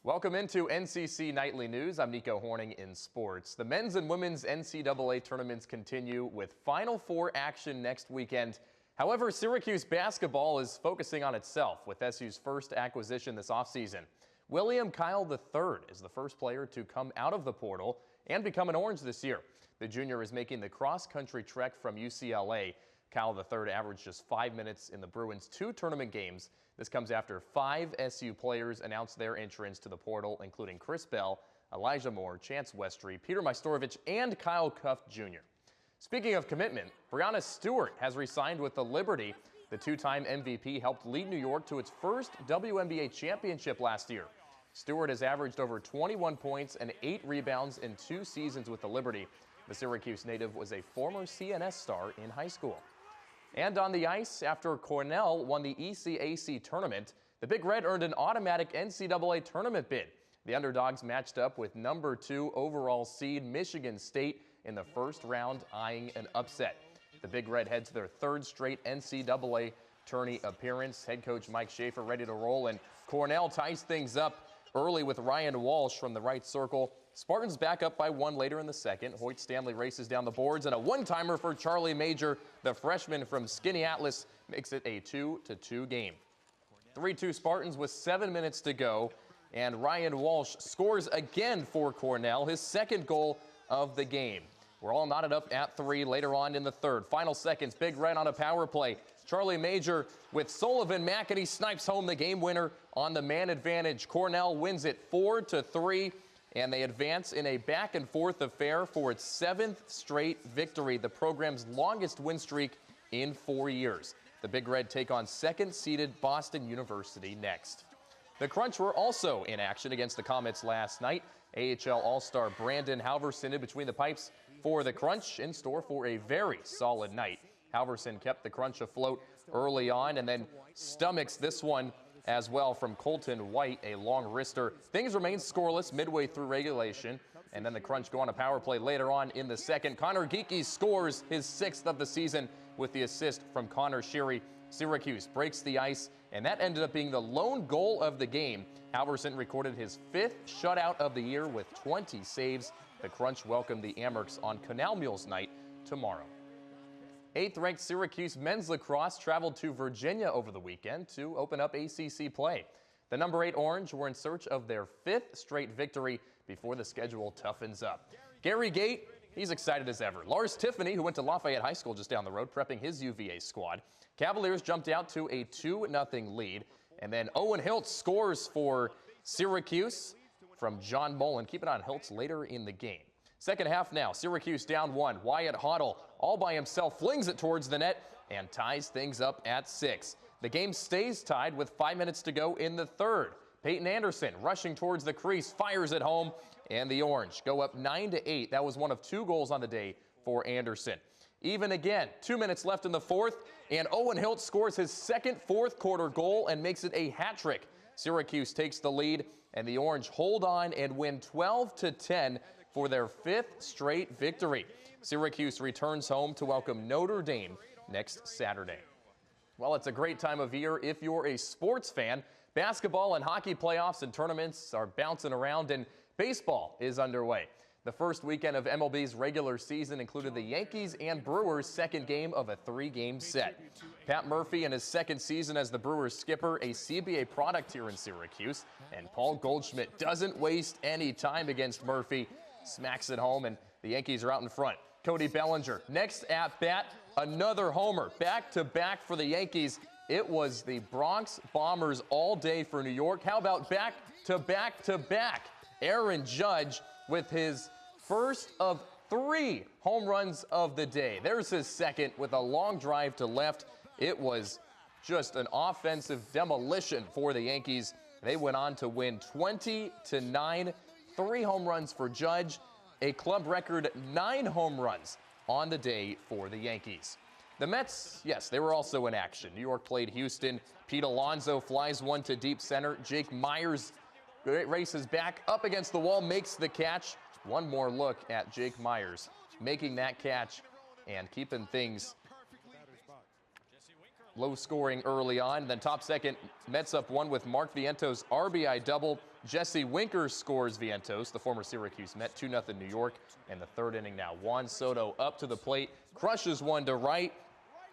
Welcome into NCC Nightly News. I'm Nico Horning in sports. The men's and women's NCAA tournaments continue with Final Four action next weekend. However, Syracuse basketball is focusing on itself with SU's first acquisition this offseason. William Kyle III is the first player to come out of the portal and become an Orange this year. The junior is making the cross-country trek from UCLA. Kyle III averaged just 5 minutes in the Bruins' 2 tournament games. This comes after 5 SU players announced their entrance to the portal, including Chris Bell, Elijah Moore, Chance Westry, Peter Majstorovic, and Kyle Cuff Jr. Speaking of commitment, Breanna Stewart has re-signed with the Liberty. The 2-time MVP helped lead New York to its first WNBA championship last year. Stewart has averaged over 21 points and 8 rebounds in 2 seasons with the Liberty. The Syracuse native was a former CNS star in high school. And on the ice, after Cornell won the ECAC tournament, the Big Red earned an automatic NCAA tournament bid. The underdogs matched up with number 2 overall seed Michigan State in the first round, eyeing an upset. The Big Red head to their 3rd straight NCAA tourney appearance. Head coach Mike Schaefer ready to roll, and Cornell ties things up early with Ryan Walsh from the right circle. Spartans back up by 1 later in the second. Hoyt Stanley races down the boards, and a one-timer for Charlie Major. The freshman from Skinny Atlas makes it a 2-2 game. 3-2 Spartans with 7 minutes to go, and Ryan Walsh scores again for Cornell, his 2nd goal of the game. We're all knotted up at 3 later on in the 3rd. Final seconds, Big Red on a power play. Charlie Major with Sullivan Mack, and he snipes home the game winner on the man advantage. Cornell wins it 4-3. And they advance in a back-and-forth affair for its 7th straight victory, the program's longest win streak in 4 years. The Big Red take on 2nd-seeded Boston University next. The Crunch were also in action against the Comets last night. AHL All-Star Brandon Halverson in between the pipes for the Crunch, in store for a very solid night. Halverson kept the Crunch afloat early on and then stomachs this one as well from Colton White, a long wrister. Things remain scoreless midway through regulation, and then the Crunch go on a power play later on in the second. Connor Geekie scores his 6th of the season with the assist from Connor Sheary. Syracuse breaks the ice, and that ended up being the lone goal of the game. Halverson recorded his 5th shutout of the year with 20 saves. The Crunch welcome the Amherst on Canal Mules night tomorrow. 8th-ranked Syracuse men's lacrosse traveled to Virginia over the weekend to open up ACC play. The number 8 Orange were in search of their 5th straight victory before the schedule toughens up. Gary Gate, he's excited as ever. Lars Tiffany, who went to Lafayette High School just down the road, prepping his UVA squad. Cavaliers jumped out to a 2-0 lead. And then Owen Hiltz scores for Syracuse from John Mullen. Keep it on Hiltz later in the game. Second half now, Syracuse down 1. Wyatt Hoddle, all by himself, flings it towards the net and ties things up at 6. The game stays tied with 5 minutes to go in the 3rd. Peyton Anderson rushing towards the crease, fires it home, and the Orange go up 9-8. That was one of 2 goals on the day for Anderson. Even again, 2 minutes left in the 4th, and Owen Hiltz scores his 2nd fourth-quarter goal and makes it a hat trick. Syracuse takes the lead, and the Orange hold on and win 12-10 for their 5th straight victory. Syracuse returns home to welcome Notre Dame next Saturday. Well, it's a great time of year if you're a sports fan. Basketball and hockey playoffs and tournaments are bouncing around, and baseball is underway. The first weekend of MLB's regular season included the Yankees and Brewers' 2nd game of a 3-game set. Pat Murphy in his 2nd season as the Brewers skipper, a CBA product here in Syracuse, and Paul Goldschmidt doesn't waste any time against Murphy. Smacks it home, and the Yankees are out in front. Cody Bellinger, next at bat, another homer. Back-to-back for the Yankees. It was the Bronx Bombers all day for New York. How about back-to-back-to-back? Aaron Judge with his first of 3 home runs of the day. There's his 2nd with a long drive to left. It was just an offensive demolition for the Yankees. They went on to win 20-9. 3 home runs for Judge, a club record 9 home runs on the day for the Yankees. The Mets, yes, they were also in action. New York played Houston. Pete Alonso flies one to deep center. Jake Myers races back up against the wall, makes the catch. One more look at Jake Myers making that catch and keeping things low scoring early on. And then top second, Mets up 1 with Mark Vientos' RBI double. Jesse Winker scores Vientos, the former Syracuse Met, 2-0 New York. And the third inning now, Juan Soto up to the plate, crushes one to right,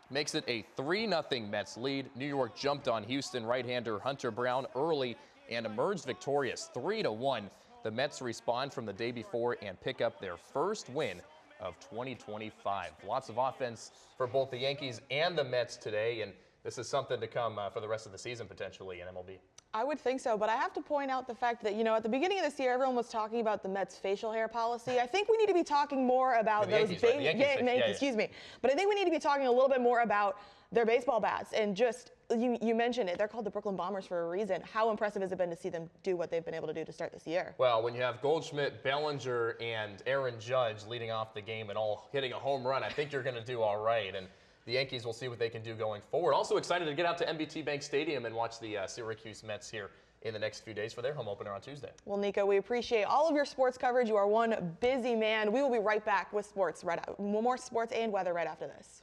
makes it a 3-0 Mets lead. New York jumped on Houston right-hander Hunter Brown early and emerged victorious 3-1. The Mets respond from the day before and pick up their first win of 2025. Lots of offense for both the Yankees and the Mets today, and this is something to come for the rest of the season potentially in MLB. I would think so, but I have to point out the fact that, at the beginning of this year, everyone was talking about the Mets' facial hair policy. I think we need to be talking more about those excuse me. But I think we need to be talking a little bit more about their baseball bats and just, you mentioned it, they're called the Brooklyn Bombers for a reason. How impressive has it been to see them do what they've been able to do to start this year? Well, when you have Goldschmidt, Bellinger, and Aaron Judge leading off the game and all hitting a home run, I think you're going to do all right. And the Yankees will see what they can do going forward. Also excited to get out to MBT Bank Stadium and watch the Syracuse Mets here in the next few days for their home opener on Tuesday. Well, Nico, we appreciate all of your sports coverage. You are one busy man. We will be right back with more sports and weather right after this.